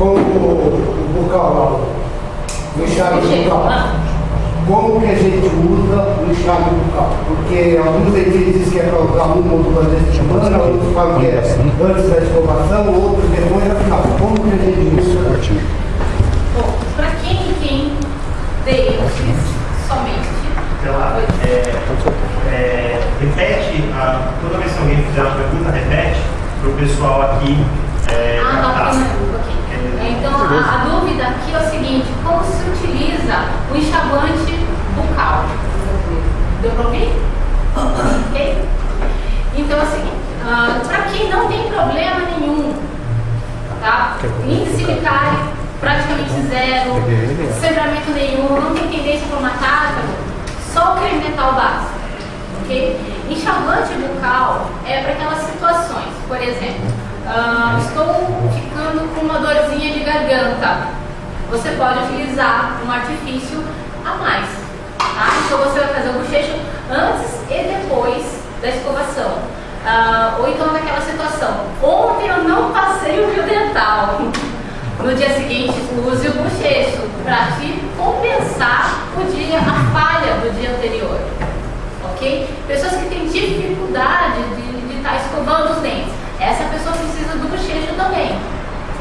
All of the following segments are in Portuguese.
com o bucal lá, o enxágue bucal. Como que a gente usa o enxágue bucal? Porque alguns dentistas dizem que é para usar uma ou duas vezes por semana, outros falam que é antes da escovação, outros depois da final. Como que a gente usa? Bom, para quem tem dentes somente, repete, toda vez que alguém fizer uma pergunta, repete para o pessoal aqui. Então, a dúvida aqui é o seguinte: como se utiliza o enxaguante bucal? Deu para ouvir? Ok? Então, é o seguinte: para quem não tem problema nenhum, tá? Índice de cárie praticamente zero, sangramento nenhum, não tem tendência formatada, só o creme dental básico, ok? Enxaguante bucal é para aquelas situações, por exemplo, estou ficando com uma dorzinha de garganta, você pode utilizar um artifício a mais, tá? Então você vai fazer o bochecho antes e depois da escovação, ou então naquela situação, ontem eu não passei o fio dental, no dia seguinte, use o bochecho para te compensar a falha do dia anterior, ok? Pessoas que têm dificuldade de estar escovando os dentes, essa pessoa precisa do bochecho também,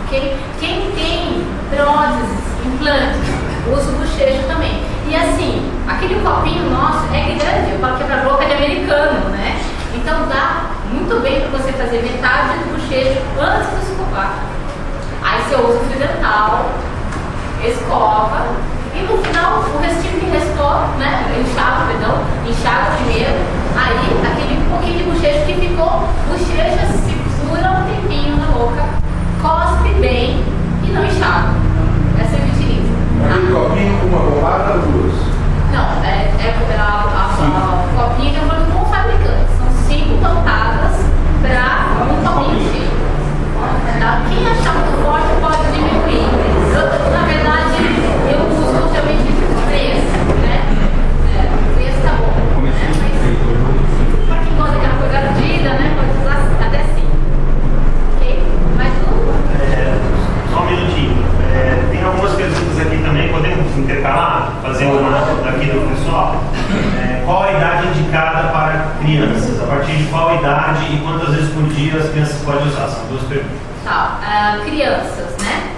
ok? Quem tem próteses, implantes, usa o bochecho também. E assim, aquele copinho nosso é grande, eu falo que é para boca de americano, né? Então dá muito bem para você fazer metade do bochecho antes de escovar. Aí você usa o fio dental, escova e no final o restinho que restou, né? Enxaga primeiro. Aí aquele pouquinho de bochecho que ficou, bochecha, segura um tempinho na boca, cospe bem e não enxaga. Essa é a utiliza. Aquele copinho com uma bombarda ou duas? Não, o copinho de acordo com o fabricante. São 5 pontadas para um copinho cheio. Quem achar muito forte pode diminuir. Na verdade, eu uso ultimamente 3, né? 3 tá bom. Né? Mas para quem gosta de uma coisa ardida, né? Pode usar até 5. Ok? Mais um? Só um minutinho. Tem algumas perguntas aqui também, podemos intercalar? Fazer uma aqui do pessoal. Qual a idade indicada para crianças? A partir de qual idade e quantas vezes por dia as crianças podem usar? São 2 perguntas. Tá, crianças, né?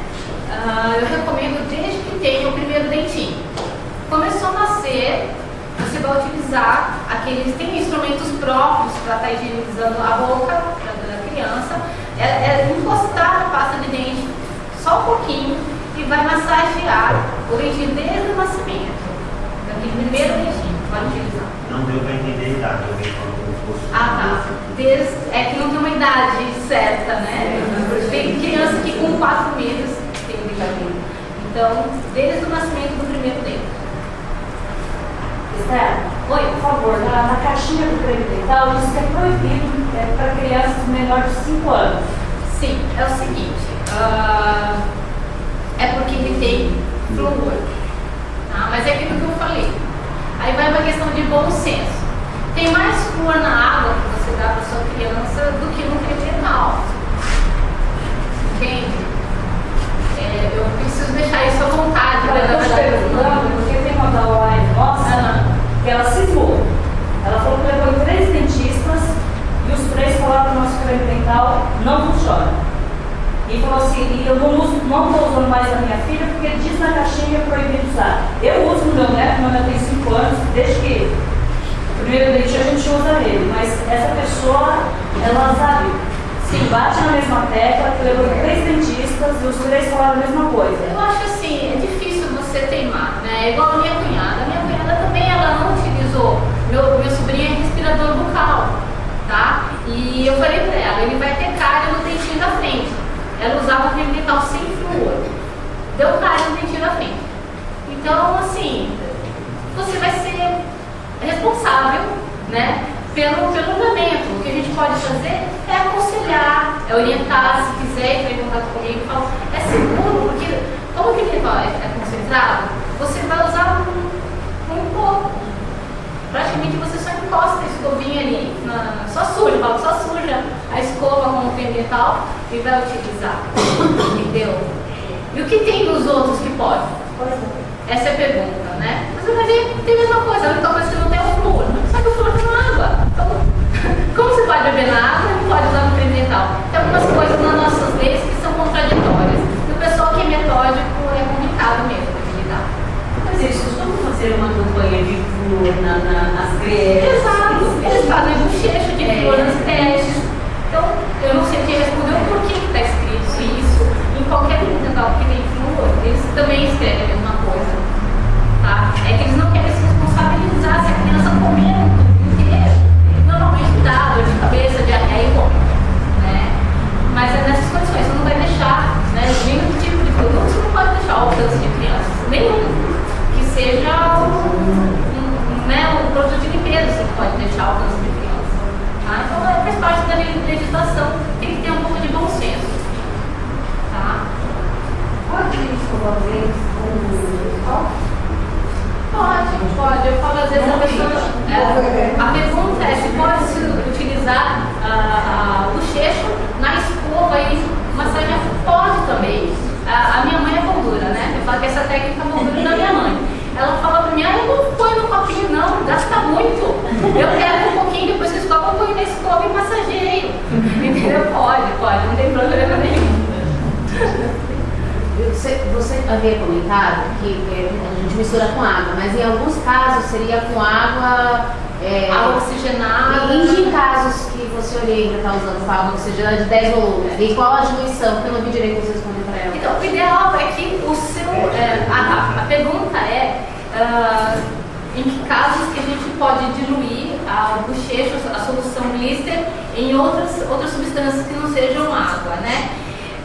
Eu recomendo desde que tenha o primeiro dentinho. Começou a nascer, você vai utilizar aqueles, tem instrumentos próprios para estar higienizando a boca da criança. Encostar na pasta de dente só um pouquinho e vai massagear o dentinho desde o nascimento. Daquele primeiro dentinho, pode utilizar. Não deu para entender a idade, alguém falou como fosse. Tá. É que não tem uma idade certa, né? Tem criança que com 4 meses tem brincadeira. Então, desde o nascimento do primeiro dente. Esther, oi, por favor, na caixinha do creme dental diz que é proibido para crianças menores de 5 anos. Sim, é o seguinte, é porque ele tem flúor, tá? Mas é aquilo que eu falei. Aí vai uma questão de bom senso. Tem mais flúor na água que você dá para sua criança do que no creme dental. Entende? Eu preciso deixar isso à vontade. Eu estou te perguntando porque tem uma da online nossa que ela citou. Ela falou que levou em 3 dentistas e os 3 falaram que o nosso creme dental não funciona. E falou assim, eu não estou usando mais na minha filha porque diz na caixinha que é proibido usar. Eu uso no meu neto, meu neto tem 5 anos, desde que o primeiro dentinho a gente usa ele, mas essa pessoa, ela sabe, sim, bate na mesma tecla, que levou 3 dentistas e os 3 falaram a mesma coisa. Eu acho assim, é difícil você teimar, né? É igual a minha cunhada. A minha cunhada também, ela não utilizou. Meu sobrinho é respirador bucal, tá? E eu falei pra ela, ele vai ter cárie no dentinho da frente. Ela usava o creme dental sem flúor. Deu cárie no dentinho da frente. Então, assim, você vai ser responsável, né, pelo andamento. O que a gente pode fazer é aconselhar, é orientar, se quiser entrar em contato comigo e falar, é seguro, porque como que ele é concentrado, você vai usar um pouco. Praticamente você só encosta a escovinha ali, só suja a escova com o creme dental e vai utilizar. Entendeu? E o que tem nos outros que pode? Essa é a pergunta, né? Mas vai ver, tem a mesma coisa, a única coisa que não tem é o flúor. Só que o flúor tem água. Então, como você pode beber na água, não pode usar no creme dental? Tem algumas coisas nas nossas leis que são contraditórias. E o pessoal que é metódico é complicado mesmo de lidar. Mas eles costumam fazer uma campanha de flúor nas creches. Exato, eles fazem bochecho de flúor nas creches. Então, eu não sei quem respondeu por que está escrito isso. Em qualquer creme dental que tem flúor, eles também escrevem a mesma coisa. Tá? É que eles não querem se responsabilizar se a criança comer um tubo inteiro. Normalmente dá dor de cabeça, diarreia e vômito, né? Mas é nessas condições, você não vai deixar, né, nenhum tipo de produto, você não pode deixar ao alcance de crianças, nenhum que seja um produto de limpeza, você pode deixar ao alcance de crianças. Tá? Então faz parte da legislação, tem que ter um pouco de bom senso. Tá? Pode escovar os dentes com o Pode. Eu falo às vezes a pessoa. A pergunta é se pode se utilizar o bochecho na escova e massagear. Pode também. A minha mãe é moldura, né? Eu falo que essa técnica é moldura da minha mãe. Ela fala pra mim, eu não põe no copinho não, gasta muito. Eu pego um pouquinho, depois que escova, eu ponho na escova e massageio. Entendeu? Pode, não tem problema nenhum. Você havia comentado que a gente mistura com água, mas em alguns casos seria com água oxigenada. E em que casos que você orienta está usando água oxigenada de 10 volumes? E qual a diluição? Porque eu não vi direito vocês responder para ela. Então, o ideal é que o seu... a pergunta é em que casos que a gente pode diluir o bochecho, a solução blister, em outras substâncias que não sejam água, né?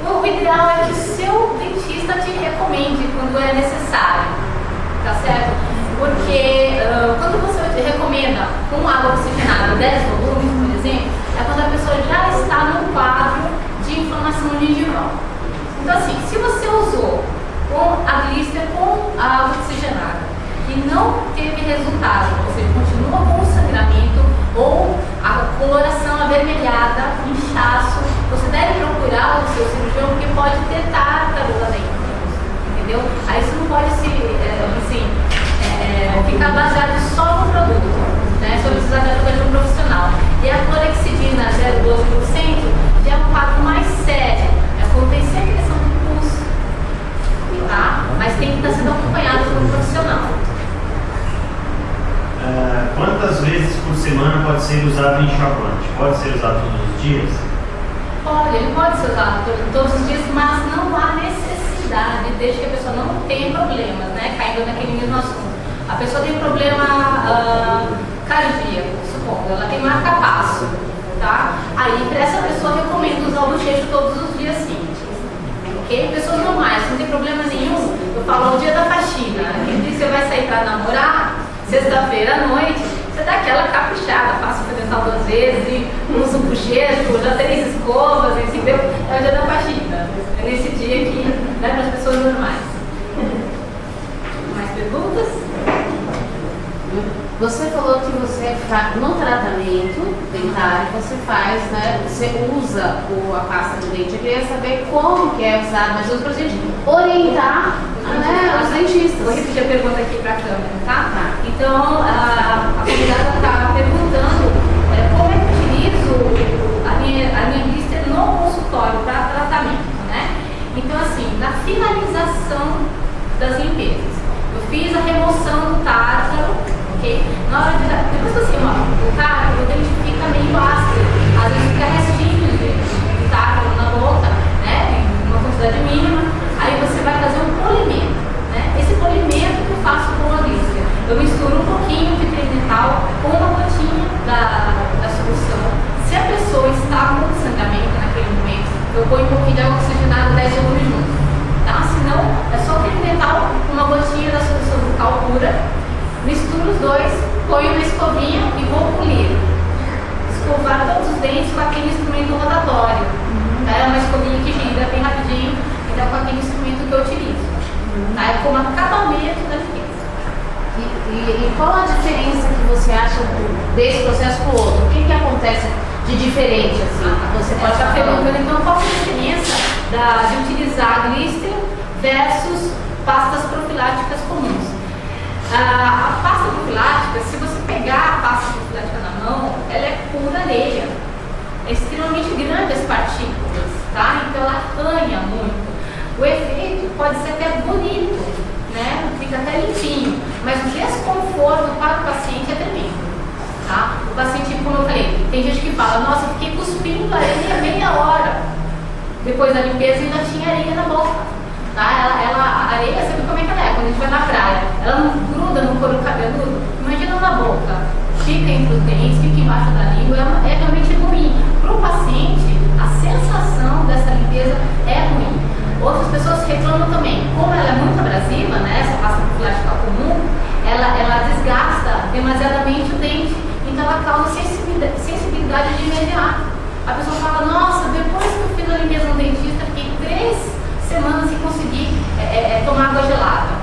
O ideal é que o seu dentista te recomende quando é necessário, tá certo? Porque quando você recomenda com água oxigenada 10 volumes, por exemplo, é quando a pessoa já está no quadro de inflamação gengival. Então assim, se você usou com a blister com a água oxigenada e não teve resultado, ou seja, continua com o sangramento ou a coloração avermelhada, inchaço, você deve procurar o seu cirurgião porque pode ter tártaro lá dentro, entendeu? Aí você não pode ficar baseado só no produto, né? Você precisa de ajuda de um profissional. E a clorexidina 0,12% já é um quadro mais sério, acontece sempre questão de pulso, tá? Mas tem que estar sendo acompanhado por um profissional. Quantas vezes por semana pode ser usado enxaguante? Pode ser usado todos os dias? Ele pode ser usado todos os dias, mas não há necessidade, desde que a pessoa não tenha problemas, né? Caindo naquele mesmo assunto. A pessoa tem problema cardíaco, supondo, ela tem marca-passo, tá? Aí, para essa pessoa, eu recomendo usar o bochecho todos os dias sim. Ok? Pessoas normais, não tem problema nenhum. Eu falo, o dia da faxina, aquele dia que você vai sair para namorar, sexta-feira à noite, você dá aquela caprichada, passa o fio dental 2 vezes, e usa o bochecho, já 3 escovas, entendeu? É o dia da faxina. É nesse dia que, né, para as pessoas normais. Mais perguntas? Você falou que você no tratamento dentário você faz, né? Você usa a pasta do dente. Eu queria saber como que é usado, mas para a gente orientar, né, os dentistas. Vou repetir a pergunta aqui para a câmera, tá? Então, a convidada está perguntando como é que utilizo a minha blister no consultório para tratamento, né? Então, assim, na finalização das limpezas, eu fiz a remoção do tártaro, ok? Na hora depois assim, o tártaro, o dente fica meio ácido, às vezes fica restinho de tártaro na boca, né? Em uma quantidade mínima, aí você vai fazer um polimento, né? Esse polimento que eu faço com a blister, eu misturo um pouquinho de creme dental com uma gotinha da solução. Se a pessoa está com sangramento naquele momento, eu ponho um pouquinho de água oxigenada 10 volumes junto, tá? Senão, é só creme dental com uma gotinha da solução bucal pura, misturo os dois, ponho na escovinha e vou polir. Escovar todos os dentes com aquele instrumento rotatório. Tá? É uma escovinha que gira bem rapidinho, então com aquele instrumento que eu utilizo. Tá? É como acabamento da limpeza. E qual a diferença que você acha desse processo para o outro? O que acontece de diferente, assim? Você pode estar perguntando, então, qual é a diferença de utilizar a blister versus pastas profiláticas comuns. A pasta profilática, se você pegar a pasta profilática na mão, ela é pura areia. É extremamente grande as partículas, tá? Então ela arranha muito. O efeito pode ser até bonito, né? Fica até limpinho, mas o desconforto para o paciente é tremendo, tá? O paciente, como eu falei, tem gente que fala, nossa, eu fiquei cuspindo areia meia hora. Depois da limpeza ainda tinha areia na boca, tá? A areia, você viu como é que ela é? Quando a gente vai na praia, ela não gruda no couro cabeludo, imagina na boca. Fica entre os dentes, fica embaixo da língua, é realmente ruim. Para o paciente, a sensação dessa limpeza é ruim. Outras pessoas reclamam também, como ela é muito abrasiva, né, essa pasta profilática comum, ela desgasta demasiadamente o dente, então ela causa sensibilidade de imediato. A pessoa fala, nossa, depois que eu fiz a limpeza no dentista, fiquei 3 semanas sem conseguir tomar água gelada.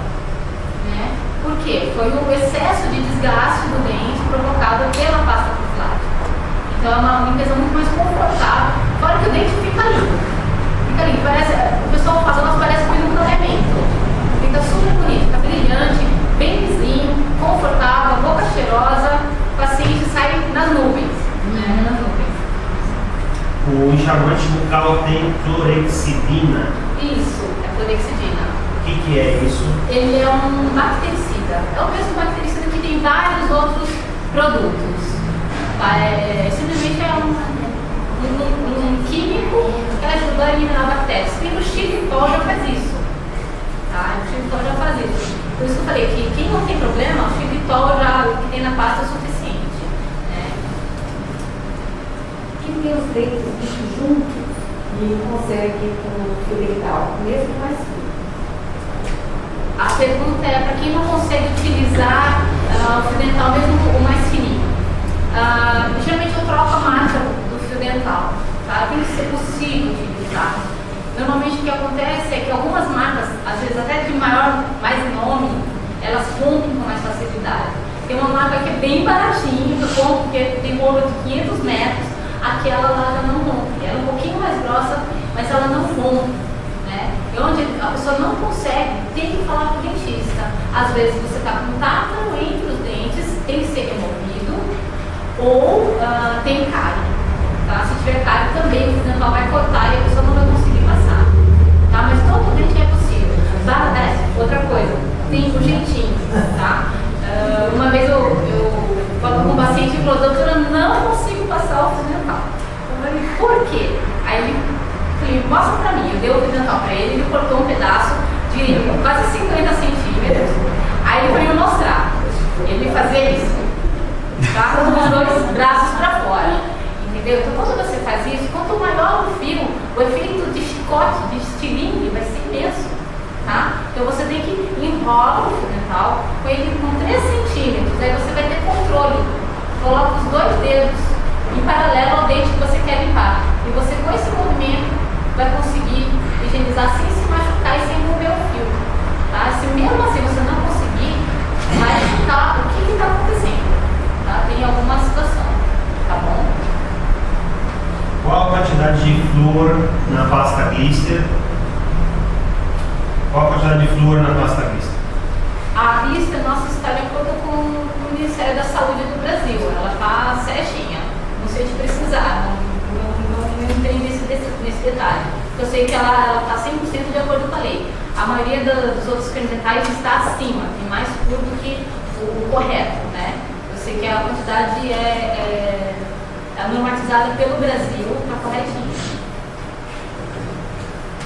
Né? Por quê? Foi o excesso de desgaste do dente provocado pela pasta profilática. Então é uma limpeza muito mais confortável, fora que o dente fica limpo. Fica limpo, o pessoal fala, nossa, parece que foi um clareamento. Fica super bonito, fica brilhante, bem lisinho, confortável, boca cheirosa, o paciente sai nas nuvens. Né? Nas nuvens. O enxaguante bucal tem clorexidina. Isso, é clorexidina. O que é isso? Ele é um bactericida. É o mesmo bactericida que tem vários outros produtos. Simplesmente é um químico que ajuda a eliminar bactérias. E o xilitol já faz isso. Tá? O xilitol já faz isso. Por isso que eu falei que quem não tem problema, o xilitol que tem na pasta é o suficiente. Né? Quem tem os dentes muito juntos e consegue ir com o fio dental, mesmo mais fino? A pergunta é para quem não consegue utilizar o fio dental, mesmo o mais fininho. Geralmente eu troco a marca do fio dental, tá? Tem que ser possível utilizar. Normalmente o que acontece é que algumas marcas, às vezes até de mais nome, elas rompem com mais facilidade. Tem uma marca que é bem baratinha, porque tem bolo de 500 metros, aquela lá já não rompe. Ela é um pouquinho mais grossa, mas ela não rompe. Né? E onde a pessoa não consegue, tem que falar com o dentista. Às vezes você está com tártaro entre os dentes, tem que ser removido, ou tem cárie. Tá? Se tiver cárie também, o fio dental vai cortar e a pessoa não vai conseguir passar. Tá? Mas todo dente é possível. Outra coisa, tem o jeitinho. Tá? Uma vez eu falo com um paciente e falou, doutora, não consigo passar o fio dental. Eu falei, por quê? Aí ele falei, mostra pra mim. Eu dei o fio dental pra ele, ele cortou um pedaço de quase 50 centímetros. Aí ele foi me mostrar. Ele fazia isso. Tá? Com os 2 braços pra fora. Entendeu? Então quando você faz isso, quanto maior o fio, o efeito de chicote, de estilingue vai ser imenso. Tá? Então você tem que enrolar o fio dental com ele com 3 centímetros. Aí você vai ter controle. Coloca os 2 dedos em paralelo ao dente que você quer limpar. E você com esse movimento vai conseguir higienizar sem se machucar e sem mover o fio. Tá? Se mesmo assim você não conseguir, vai ficar o que está acontecendo. Tá? Tem alguma situação. Tá bom? Qual a quantidade de flúor na pasta Glister? Qual a quantidade de flúor na pasta Glister? A Glister, nossa, está de acordo com o Ministério da Saúde do Brasil. Ela está certinha. Não sei de precisar, não entendi nesse detalhe. Eu sei que ela está 100% de acordo com a lei. A maioria dos outros cremes dentais está acima, tem mais flúor do que o correto, né? Eu sei que a quantidade é normatizada pelo Brasil, está corretinho.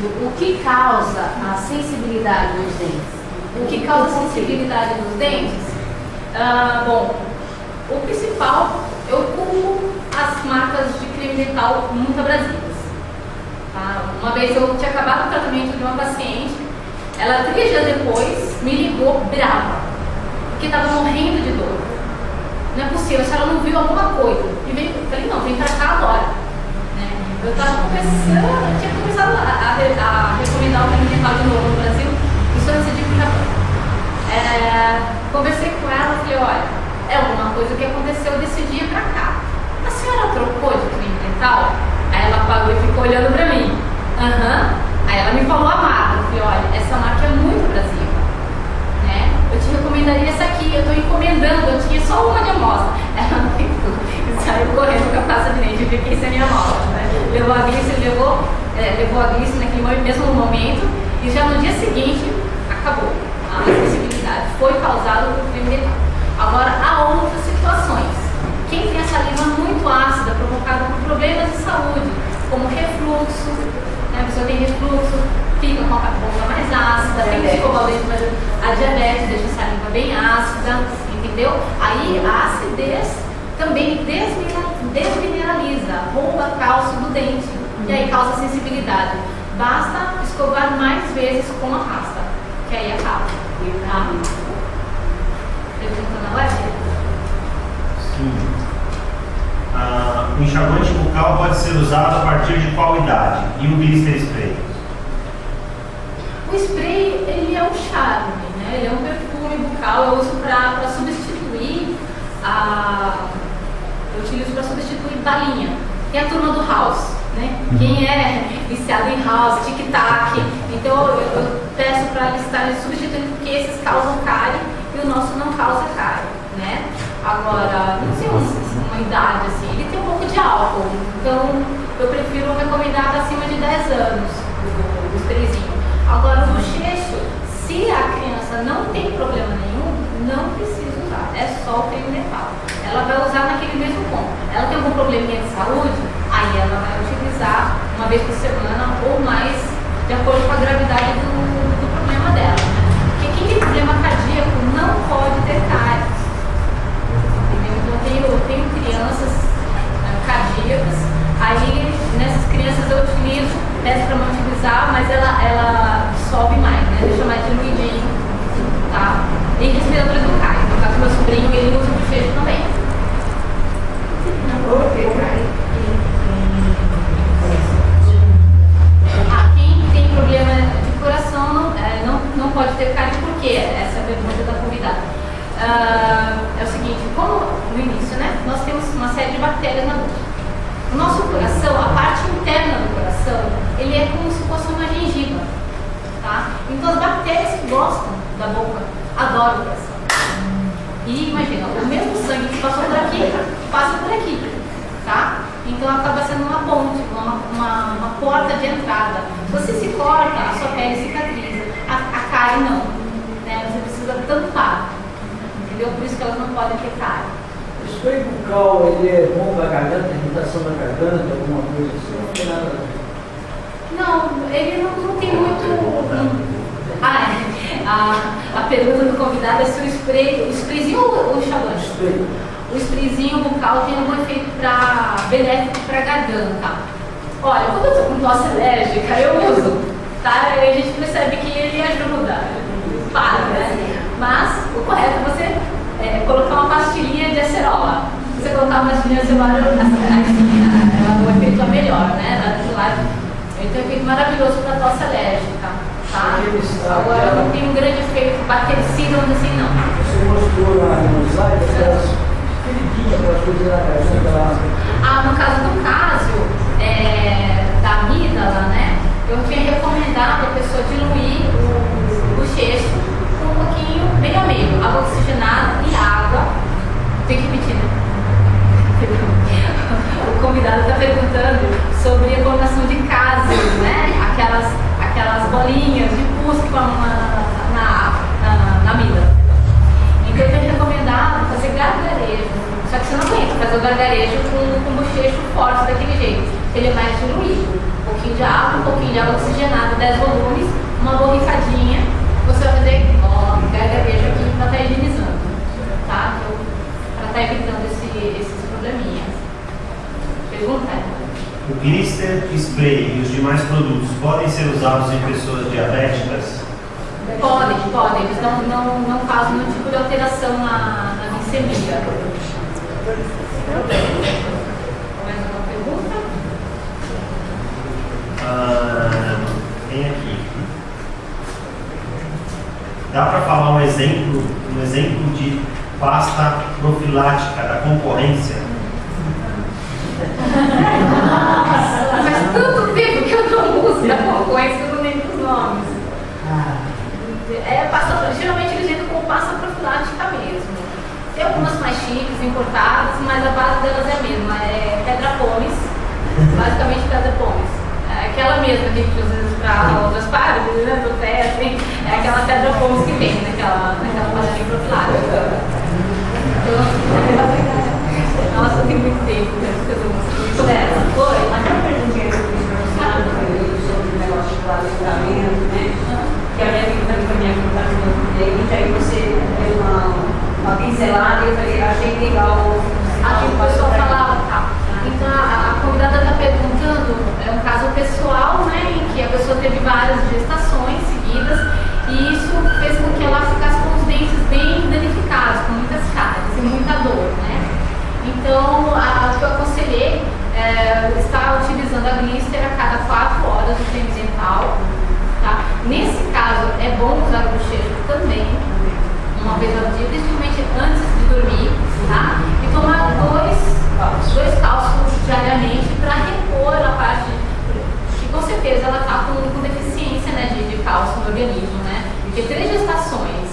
O que causa a sensibilidade dos dentes? O que causa a sensibilidade dos dentes? Bom, o principal, eu culpo as marcas de creme dental muito abrasivas. Tá? Uma vez eu tinha acabado o tratamento de uma paciente, ela 3 dias depois me ligou brava, porque estava morrendo de dor. Não é possível, se ela não viu alguma coisa. E eu falei, não, vem pra cá agora. Né? Eu estava começando, tinha começado a recomendar o creme dental de novo no Brasil, isso antes de ir pro Japão. Conversei com ela, falei, olha, é alguma coisa que aconteceu desse dia pra cá. A senhora trocou de creme dental? Aí ela parou e ficou olhando pra mim. Aí ela me falou a marca. Eu falei, olha, essa marca recomendaria essa aqui, eu estou encomendando, eu tinha só uma de amostra. Ela não ficou, saiu correndo com a pasta de dente, eu fiquei sem a minha amostra, né? Levou a glicina naquele mesmo momento, e já no dia seguinte, acabou. A sensibilidade foi causada por creme dental. Agora, há outras situações. Quem tem a saliva muito ácida, provocada por problemas de saúde, como refluxo, né? A pessoa tem refluxo, fica com a boca mais ácida, tem que escovar o dente, mas a diabetes deixa a saliva bem ácida, entendeu? Aí a acidez também desmineraliza, rouba cálcio do dente, e aí causa sensibilidade. Basta escovar mais vezes com a pasta, que aí acaba. Tá? Pergunta na live? Sim. O enxaguante bucal pode ser usado a partir de qual idade? E o blister spray? O spray, ele é um charme, né? Ele é um perfume bucal, eu uso para substituir eu utilizo para substituir balinha. Tem a turma do house, né? Quem é viciado em house, tic-tac, então eu peço para eles estarem substituindo, porque esses causam cárie e o nosso não causa cárie, né? Agora, não sei uma idade assim, ele tem um pouco de álcool, então eu prefiro recomendar acima de 10 anos o sprayzinho. Agora, o bochecho, se a criança não tem problema nenhum, não precisa usar, é só o creme dental. Ela vai usar naquele mesmo ponto. Ela tem algum probleminha de saúde, aí ela vai utilizar uma vez por semana ou mais, de acordo com a gravidade do problema dela. Né? Porque quem tem problema cardíaco não pode ter cárie. Então, eu tenho crianças cardíacas, aí nessas crianças eu utilizo, peço para não utilizar, mas ela sobe mais, né? Deixa mais diluidinho, tá? E respiradores bucais. No caso do meu sobrinho, ele usa o bochecho também. Quem tem problema de coração não pode ter cárie, por quê? Essa é a pergunta da convidada. É o seguinte, como no início, né? Nós temos uma série de bactérias na boca. O nosso coração, a parte interna do coração, ele é como se fosse uma gengiva, tá? Então as bactérias que gostam da boca adoram o coração. E imagina, o mesmo sangue que passou por aqui, passa por aqui, tá? Então acaba sendo uma ponte, uma porta de entrada. Se você se corta, a sua pele cicatriza, a cárie não, né? Você precisa tampar, entendeu? Por isso que elas não podem ter cárie. O spray bucal, ele é bom para a garganta, irritação da garganta, alguma coisa assim? Não tem nada. Não, ele não tem muito. A pergunta do convidado é se o sprayzinho ou o enxaguante? Spray. O sprayzinho bucal tem algum efeito benéfico para a garganta. Olha, quando eu estou com tosse alérgica, eu uso, tá? E a gente percebe que ele ajuda, né? Mas o correto é você colocar uma pastilhinha de acerola. Se você colocar uma pastilhinha de acerola, o efeito é melhor, né? Ele tem um efeito maravilhoso para tosse alérgica, tá? Agora não tem um grande efeito bactericida, assim, não. Você mostrou lá no site aquelas queridinhas para coisas na garganta. No caso da amígdala, né? Eu tinha recomendado a pessoa diluir o bochecho com um pouquinho, meio a meio, água oxigenada e água. Tem que repetir, né? O convidado está perguntando sobre a formação de casos, né? Aquelas bolinhas de pus que vão na amígdala. Então eu tenho recomendado fazer gargarejo. Só que você não aguenta fazer o gargarejo com bochecho forte daquele jeito. Ele é mais diluído. Um pouquinho de água oxigenada, 10 volumes, uma borrifadinha. Você vai fazer gargarejo aqui para estar higienizando, tá? Para estar evitando esses probleminhas. Pergunta? O blister spray e os demais produtos podem ser usados em pessoas diabéticas? Podem. Eles não causam nenhum tipo de alteração na glicemia. Mais uma pergunta? Tem aqui. Dá para falar um exemplo de pasta profilática da concorrência? Faz tanto tempo que eu não uso da concorrência que eu não lembro os nomes. Geralmente eles entram com pasta profilática Tem algumas mais chiques, importadas, mas a base delas é a mesma, é pedra pomes, basicamente pedra pomes. É aquela mesma que a gente usa para outras partes, né, do pé, assim, é aquela pedra pomes que vem naquela panelinha profilática. Então, nossa, tem muito tempo que eu não sei essa coisa. Mas uma perguntinha que eu fiz para você sobre o negócio do aleitamento, né? Que a minha amiga também foi minha contar com ele, e aí você deu uma pincelada e eu falei, achei legal. Aqui o pessoal falava, tá. Então a convidada está perguntando, é um caso pessoal, né, em que a pessoa teve várias gestações seguidas e isso fez com que ela ficasse com os dentes bem danificados, com muitas cáries e muita dor, né. Então, o que eu aconselhei é estar utilizando a blister a cada 4 horas do creme dental, tá. Nesse caso, é bom usar o bochecho também, uma vez ao dia, principalmente antes de dormir, tá? E tomar dois cálcios diariamente para repor a parte que com certeza ela está com deficiência, né, de cálcio no organismo, né? Porque 3 gestações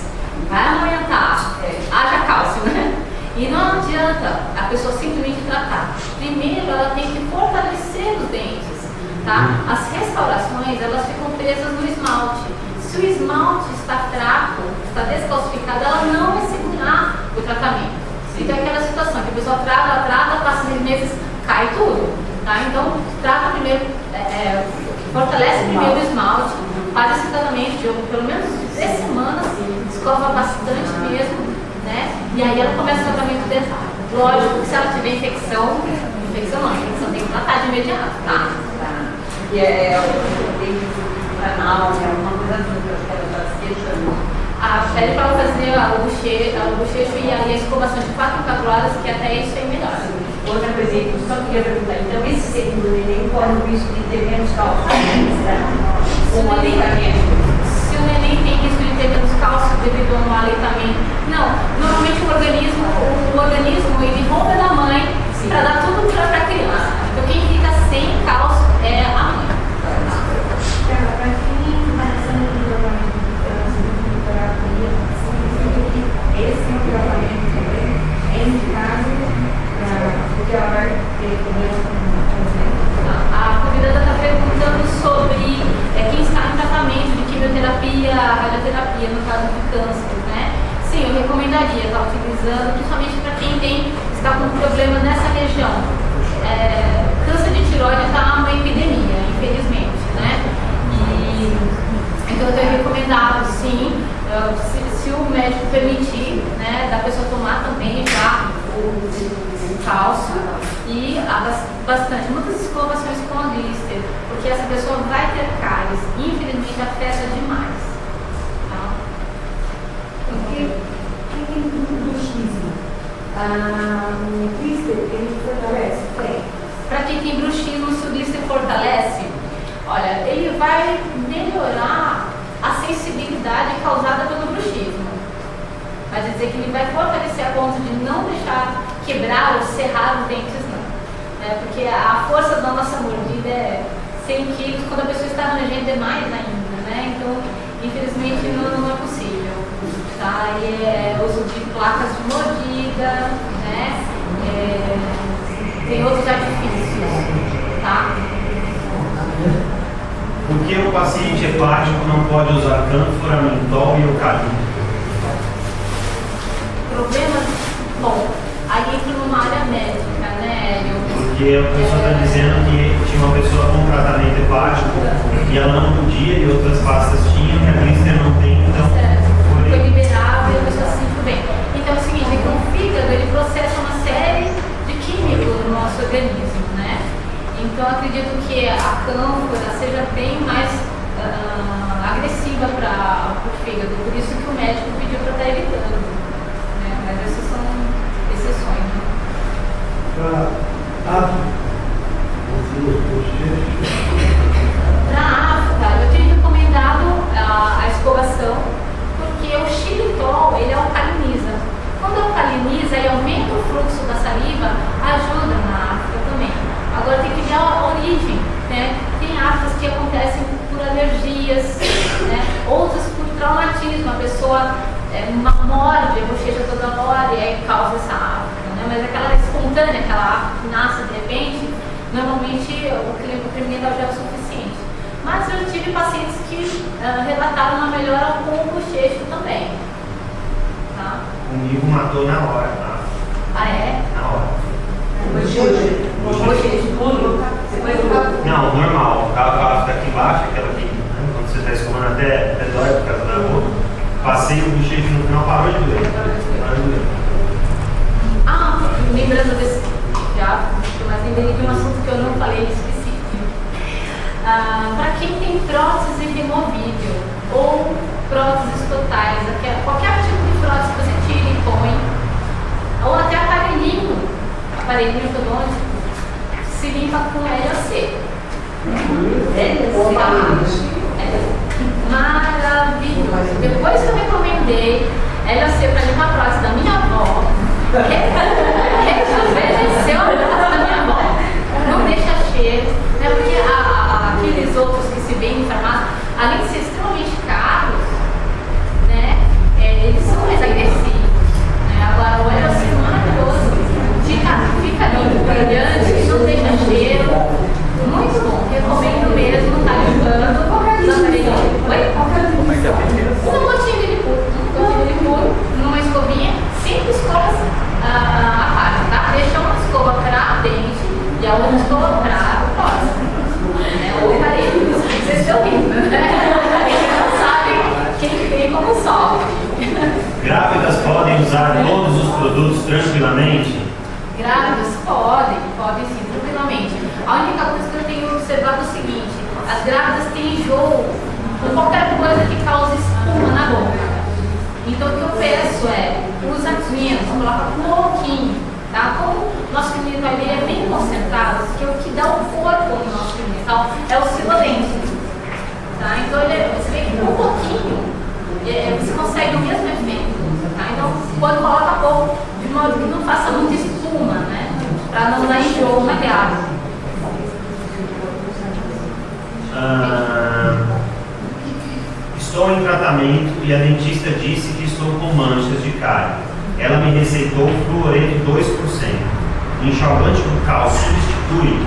vai amamentar, haja cálcio, né? E não adianta a pessoa simplesmente tratar. Primeiro ela tem que fortalecer os dentes, tá? As restaurações, elas ficam presas no esmalte. Se o esmalte está fraco, está descalcificado, ela não vai segurar o tratamento. Então é aquela situação que a pessoa trata, passa 6 meses, cai tudo. Tá? Então trata primeiro, fortalece primeiro o esmalte, faz esse tratamento de pelo menos 3 semanas, escova bastante mesmo, né? E aí ela começa o tratamento dental. Lógico que se ela tiver infecção tem que tratar de imediato, tá? Que é o canal, alguma coisa assim, que ela está se queixando. Pede para ela fazer o bochecho e a escovação de 4 em 4 horas, que até isso é melhor. Outra coisa que eu só queria perguntar, então esse segundo neném corre o risco de ter menos cálcio, ou um aleitamento? Se o neném tem risco de ter menos cálcio devido a um aleitamento, não. Normalmente o organismo ele rouba da mãe para dar tudo para a criança. Então quem fica sem cálcio é a mãe. Para quem está passando por tratamento de câncer, de terapia, esse é um tratamento também é indicado porque ela vai ter problema com A convidada está perguntando sobre quem está em tratamento de quimioterapia, radioterapia, no caso de câncer, né? Sim, eu recomendaria estar utilizando, principalmente para quem está com problema nessa região. Câncer de tireoide está uma epidemia, infelizmente, né? Então eu tenho recomendado, sim, se o médico permitir, né, da pessoa tomar também já o cálcio e muitas escovações com a blister, porque essa pessoa vai ter cáries, infelizmente afeta demais. Tá? Porque quem tem bruxismo, o blister, ele fortalece? Para quem tem bruxismo, se o blister fortalece, olha, ele vai melhorar a sensibilidade causada pelo bruxismo. Vai dizer que ele vai fortalecer a ponto de não deixar quebrar ou serrar os dentes, não. Porque a força da nossa mordida é 100 quilos, quando a pessoa está nojenta é mais ainda, né? Então, infelizmente, não é possível. Tá? E uso de placas de mordida, né? Tem outros artifícios, tá? Por que o paciente hepático não pode usar cânfora, mentol e eucalipto? Problemas, bom, aí entra numa área médica, né, Hélio? Porque a pessoa está dizendo que tinha uma pessoa com tratamento hepático e ela não podia e outras pastas tinham e a blister não tem, então foi liberado e a pessoa se sentiu bem. Então é o seguinte, é que o fígado ele processa uma série de químicos no nosso organismo, né? Então eu acredito que a cânfora seja bem mais agressiva para o fígado, por isso que o médico pediu para estar evitando. Mas essas são exceções. Né? Para a afta, eu tenho recomendado a escovação, porque o xilitol ele alcaliniza. Quando alcaliniza, ele aumenta o fluxo da saliva, ajuda na afta também. Agora tem que ver a origem, né? Tem aftas que acontecem por alergias, né? Outras por traumatismo. A pessoa morde a bochecha toda hora e aí causa essa afta, né? Mas aquela espontânea, aquela afta que nasce de repente, normalmente o creme dental já é o suficiente. Mas eu tive pacientes que relataram uma melhora com o bochecho também. Tá? Comigo matou na hora, tá? Ah, é? Na hora. Bochecho puro? Não, normal. A afta aqui embaixo, aquela que, né, quando você está escovando até dói por causa da boca. Passei o bochecho no final, parou de doer. Parou de doer. Ah, lembrando desse já, mas lembrei de um assunto que eu não falei específico. Para quem tem prótese removível ou próteses totais, qualquer tipo de prótese que você tira e põe, ou até aparelhinho ortodôntico, se limpa com LAC. Maravilhoso. Depois que eu recomendei LAC para limpar a prótese da minha avó, rejuvenesceu a prótese da minha avó. Não deixa cheiro, né? Porque aqueles outros que se vendem em farmácia, além de ser extremamente caros, né? Eles são mais agressivos. Né? Agora, o LAC é maravilhoso. Fica limpo, brilhante, não deixa cheiro. Muito bom, recomendo mesmo, tá limpando. Oi? Uma gotinha de licor, numa escovinha, 5 escovas a parte, tá? Deixa uma escova para dente e a outra escova para próxima. Ou aparelho, vocês estão rindo, né? Vocês não sabem quem tem como sofre. Grávidas podem usar todos os produtos tranquilamente? Grávidas podem sim, tranquilamente. A única coisa que eu tenho observado é o seguinte: as grávidas têm enjoo com qualquer coisa que cause espuma na boca. Então o que eu peço usa menos, coloca pouquinho, tá? Como o nosso creme dental é bem concentrado, que o que dá o corpo no nosso creme dental é o silolente, tá? Então você vê que com um pouquinho você consegue o mesmo efeito, tá? Então quando coloca pouco, de modo que não faça muita espuma, né? Para não dar enjoo na grávida. Estou em tratamento e a dentista disse que estou com manchas de cárie. Ela me receitou fluoreto 2%. Enxaguante bucal substitui?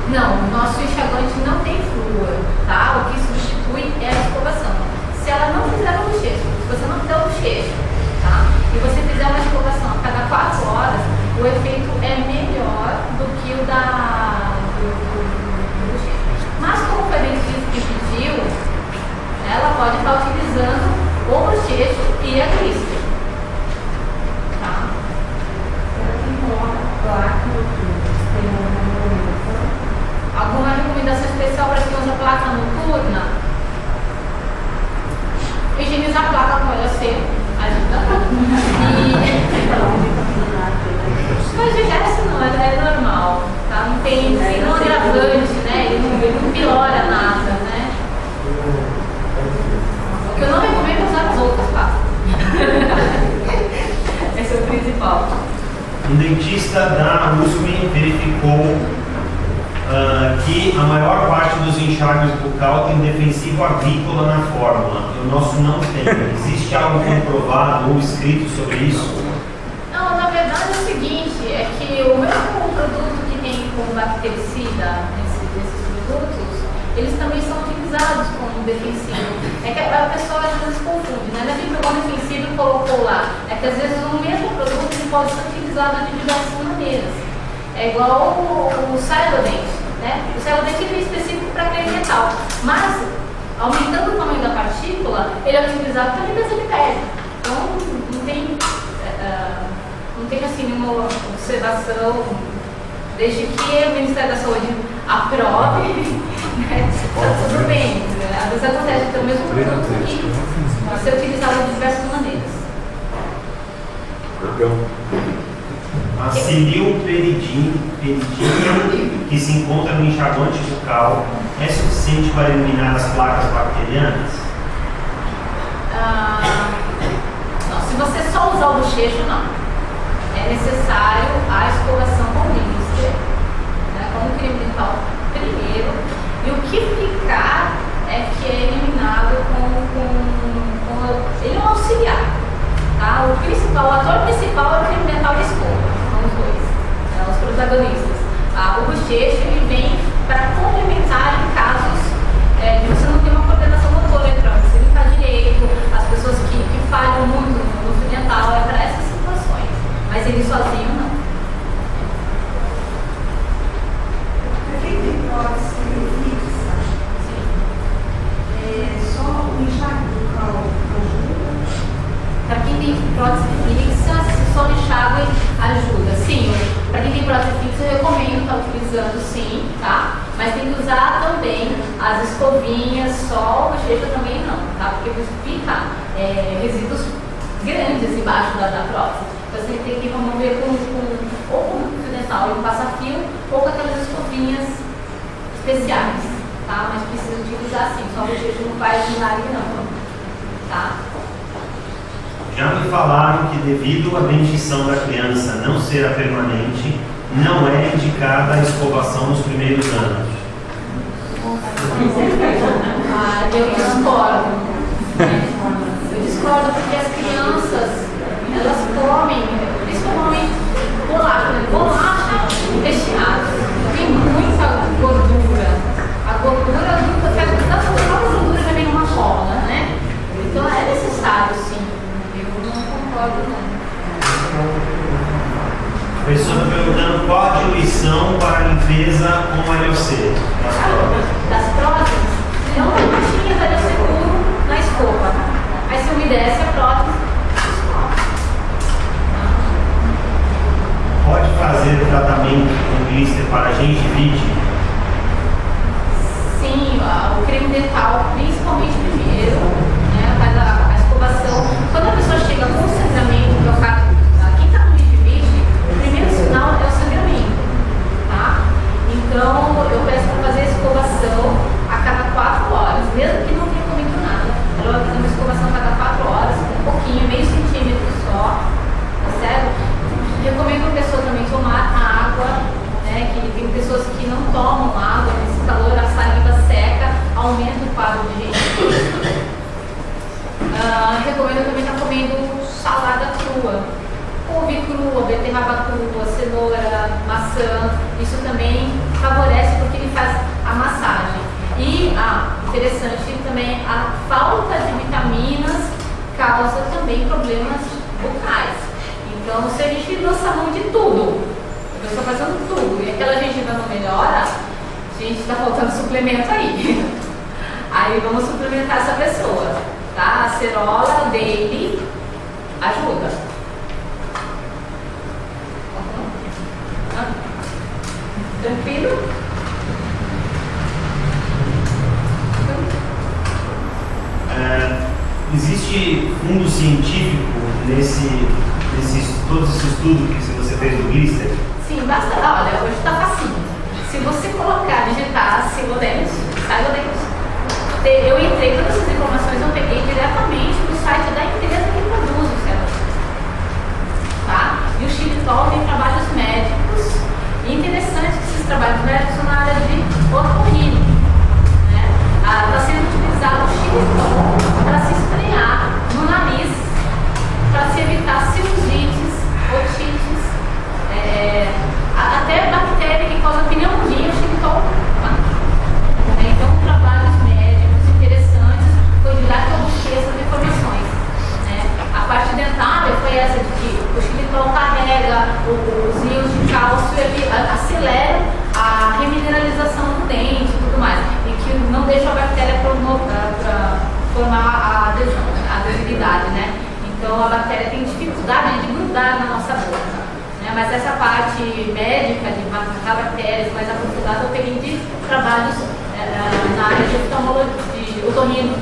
Não, o nosso enxaguante não tem flúor, tá? O que substitui é a escovação. Se ela não fizer o bochecho, se você não fizer o bochecho, tá? E você fizer uma escovação a cada 4 horas, o efeito é melhor do que o do bochecho. Mas como foi a dentista que pediu, ela pode estar utilizando o bochecho e a blister. Tá? Alguma recomendação especial para quem usa placa noturna? Higienizar a placa com LAC ajuda. Mas de resto não, é normal. Tá? Não tem não agravante, né? Ele não piora nada, né? O que eu não recomendo é usar as outras pastas. Esse é o principal. Um dentista da USP verificou que a maior parte dos enxágues bucal tem defensivo agrícola na fórmula. E o nosso não tem. Existe algo comprovado ou escrito sobre isso? Não, na verdade é o seguinte, é que o mesmo produto que tem como bactericida nesses produtos, eles também são utilizados como defensivo. É que a pessoa às vezes confunde, né? Não é que pegou defensivo e colocou lá. É que às vezes o mesmo produto ele pode ser utilizado de diversas maneiras. É igual o Silodent, né? O Silodent é específico para creme dental, mas aumentando o tamanho da partícula, ele é utilizado para limpeza de pele. Então não tem assim nenhuma observação, desde que o Ministério da Saúde aprove, né? Está tudo bem. Às vezes acontece que tem o mesmo produto que pode ser utilizado de diversas maneiras. A cilioperidina que se encontra no enxaguante bucal é suficiente para eliminar as placas bacterianas? Não, se você só usar o bochecho, não. É necessário a escovação com blister, né, com creme dental primeiro, e o que ficar é que é eliminado ele é um auxiliar, protagonistas. O bochecho ele vem para complementar em casos de você não ter uma coordenação motora eletrônica, você não está direito, as pessoas que falham muito no uso dental, é para essas situações. Mas ele sozinho não. Para quem tem prótese fixa, só o enxágue bucal ajuda? Para quem tem prótese fixa, se só o enxágue ajuda. Sim, para quem tem prótese fixa, eu recomendo estar utilizando sim, tá? Mas tem que usar também as escovinhas, só o bochecho também não, tá? Porque fica resíduos grandes embaixo da prótese. Então você tem que remover ou com fio dental e um passa-fio, ou com aquelas escovinhas especiais, tá? Mas precisa utilizar sim, só o bochecho não faz milagre não, tá? Já me falaram que devido à dentição da criança não ser a permanente, não é indicada a escovação nos primeiros anos. Eu discordo. Eu discordo porque as crianças, elas comem, principalmente bolacha. Bolacha recheada. Tem muita gordura. A gordura, da própria gordura já vem numa cola, né? Então é necessário, sim. Eu não concordo, não. A pessoa está perguntando qual a diluição para a limpeza com LOC das próteses, não tem caixinha da LOC puro na escova. Aí se umedece a prótese, pode fazer tratamento com blister para gengivite? sim, o creme dental, principalmente primeiro, né, faz a escovação. Quando a pessoa chega com sangramento, que é o caso, quem está com gengivite, o primeiro sinal é o sangramento, tá? Então, eu peço para fazer a escovação a cada 4 horas, mesmo que não tenha comido nada. Eu vou fazer uma escovação a cada 4 horas, um pouquinho, meio centímetro só, tá certo? Recomendo a pessoa também tomar água, né? Que tem pessoas que não tomam água, nesse calor a saliva seca, aumenta o quadro de gengivite. Recomendo também estar comendo salada crua, couve crua, beterraba crua, cenoura, maçã. Isso também favorece porque ele faz a massagem. E, interessante também, a falta de vitaminas causa também problemas bucais. Então, se a gente lança a mão de tudo, a pessoa fazendo tudo, e aquela gengiva não melhora, a gente está faltando suplemento aí. Aí vamos suplementar essa pessoa, tá? A cerola, daily, ajuda. Tranquilo? Existe fundo científico todo esse estudo que você fez do blister? Sim, basta. Olha, hoje está facinho. Se você digitar Silodente, eu entrei todas essas informações, eu peguei diretamente do site da empresa que produz o Silodente. Tá? E o xilitol tem trabalhos médicos. E interessante que esses trabalhos médicos são na área de otorrino. Está sendo utilizado o xilitol para se esfrear no nariz, para se evitar sinusites, otites, até bactéria que causa pneumonia, o xilitol. Então, trabalhos médicos interessantes foi de lá que eu busquei essas informações. A parte dentária foi essa de que o xilitol carrega os íons de cálcio, ele acelera a remineralização do dente e tudo mais, e que não deixa a bactéria formar a adesão, a adesividade, né? Então a bactéria tem dificuldade de grudar na nossa boca, né? Mas essa parte médica de matar bactérias mais aprofundada eu peguei de trabalhos na área de oftalmologia, de otorrino,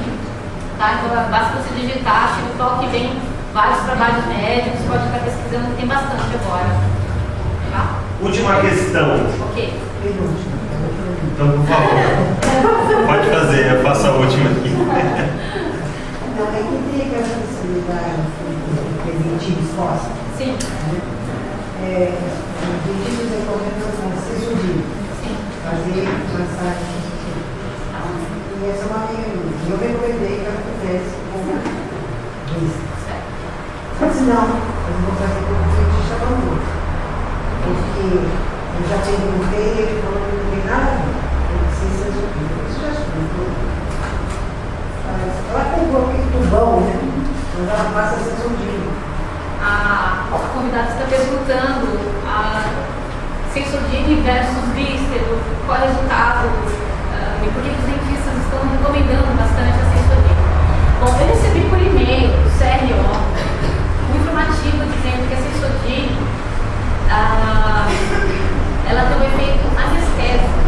tá? Então basta você digitar, xilitol, que vem vários trabalhos médicos, pode estar pesquisando, tem bastante agora. Tá? Última questão. Ok. Então, por favor, pode fazer, eu faço a última aqui. Então, é que tem aquela possibilidade de permitir esforço. Sim. Os dentidos recomendam cirurgia, fazer massagem. E essa é uma amiga minha. Eu recomendei que ela fizesse com isso. Mas não, eu não vou fazer com o dentista não. Porque Eu já perguntei, ele falou que não tem nada a ver. Eu precisa de isso já explicou. Ela comprou aquele tubão, né? Mas ela passa Sensodino. A convidada está perguntando Sensodino versus Glícero, qual é o resultado e por que os dentistas estão recomendando bastante a Sensodino. Bom, eu recebi por e-mail do CRO um informativo dizendo que a Sensodino ela tem um efeito anestésico,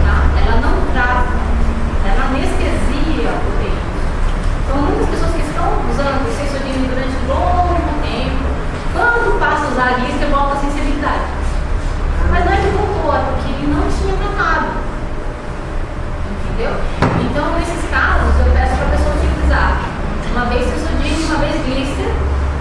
tá? Ela não trata, ela anestesia o dente. Então, muitas pessoas que estão usando o Sensodino durante um longo tempo, quando passa a usar a Glícero, volta a sensibilidade. Mas não é que voltou, é porque ele não tinha tratado. Entendeu? Então, nesses casos, eu peço para a pessoa utilizar uma vez Sensodino, uma vez Glícero,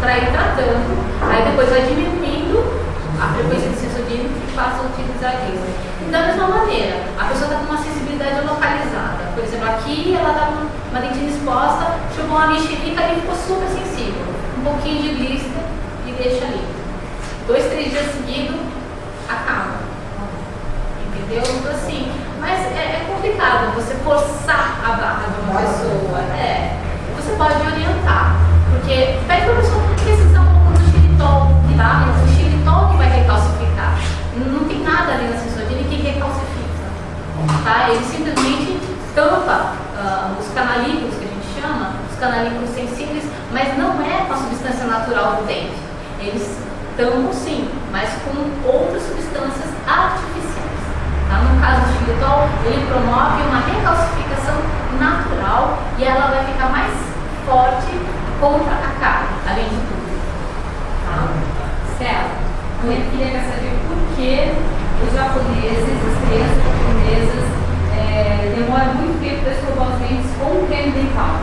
para ir tratando, aí depois vai diminuindo a frequência de Sensodino e passa a utilizar Glícero. Então, da mesma maneira, a pessoa está com uma sensibilidade localizada. Por exemplo, aqui ela está com uma dentina exposta, chegou uma mexerica e ficou super sensível. Um pouquinho de Glícero e deixa ali. 2, 3 dias seguidos, acaba. Entendeu? Então, assim, mas é complicado você forçar a barra de uma pessoa. Você pode orientar. Porque pede para a pessoa precisar um pouco do xilitol, tá? O xilitol que vai recalcificar. Não tem nada ali na Sensodino que recalcifica. Tá? Ele simplesmente tampa os canalículos, que a gente chama, os canalículos sensíveis, mas não é com a substância natural do dente. Eles tampam sim, mas com outras substâncias artificiais. Tá? No caso do xilitol, ele promove uma recalcificação natural e ela vai ficar mais forte contra a cárie, além de tudo. Tá? Certo. Eu queria saber por que os japoneses, as crianças japonesas, demoram muito tempo para escovar os dentes com creme dental.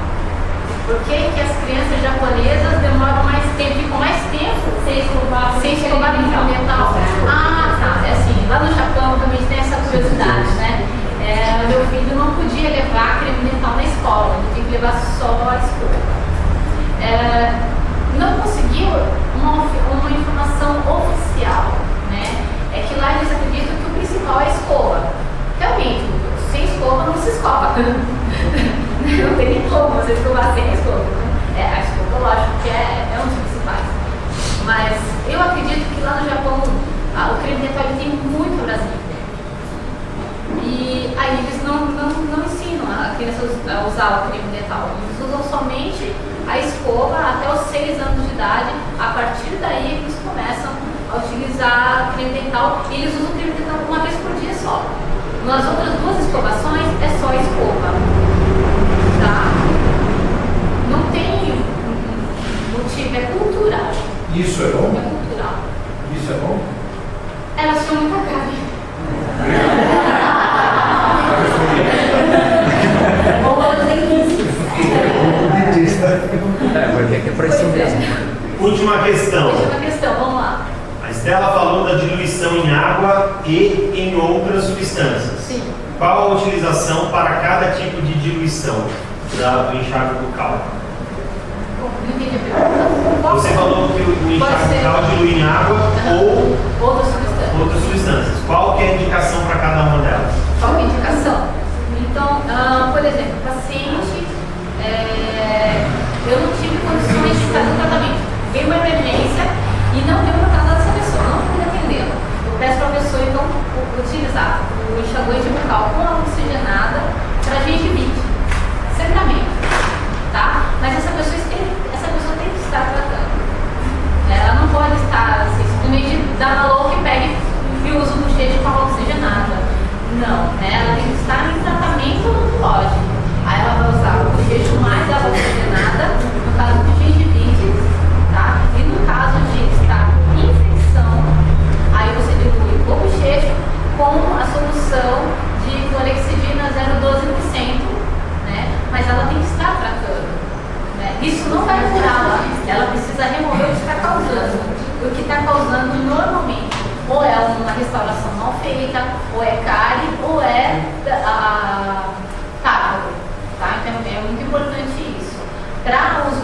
Por que as crianças japonesas demoram mais tempo, ficam mais tempo sem escovar creme dental? Ah, tá. É assim, lá no Japão também tem essa curiosidade, né? Meu filho não podia levar creme dental na escola, ele tinha que levar só a escova. Não conseguiu uma informação oficial, né? É que lá eles acreditam que o principal é a escova. Realmente, sem escova não se escova. Não tem nem como você escovar sem a escova. A escova, lógico, que é um dos principais. Mas eu acredito que lá no Japão o creme dental tem muito no Brasil. E aí eles não ensinam a criança a usar o creme dental. Eles usam somente a escova até os 6 anos de idade. A partir daí eles começam a utilizar creme dental. E eles usam creme dental uma vez por dia só. Nas outras 2 escovações é só a escova. Tá? Não tem motivo, é cultural. Isso é bom? É cultural. Isso é bom? Elas tinham muita carne. Porque aqui é por isso mesmo. Última questão. Última questão, vamos lá. A Estela falou da diluição em água e em outras substâncias. Sim. Qual a utilização para cada tipo de diluição do enxágue bucal? Não entendi a pergunta. Você falou que o Pode enxágue ser. bucal dilui em água ou Outras substâncias. outras substâncias. Qual que é a indicação para cada uma delas? Qual é a indicação? Então, por exemplo, paciente, eu não tive condições de fazer um tratamento. Veio uma emergência e não deu para tratar dessa pessoa, não pude atendê-la. Eu peço para a pessoa, então, utilizar o enxaguante bucal com água oxigenada para gengivite, certamente, tá? Mas essa pessoa tem que estar tratando. Ela não pode estar assim, simplesmente dar na louca e pega e usa o bochecho com água oxigenada. Não, né? Ela tem que estar em tratamento odontológico. Aí ela vai usar o bochecho mais água oxigenada, no caso de gengivite, tá? E no caso de estar com infecção, aí você dilui o bochecho com a solução de clorexidina 0,12%, né? Mas ela tem que estar tratando, né? Isso não vai curá-la, ela precisa remover o que está causando. O que está causando normalmente ou é uma restauração mal feita, ou é cárie, ou é tártaro, tá? Então é muito importante isso. Para uso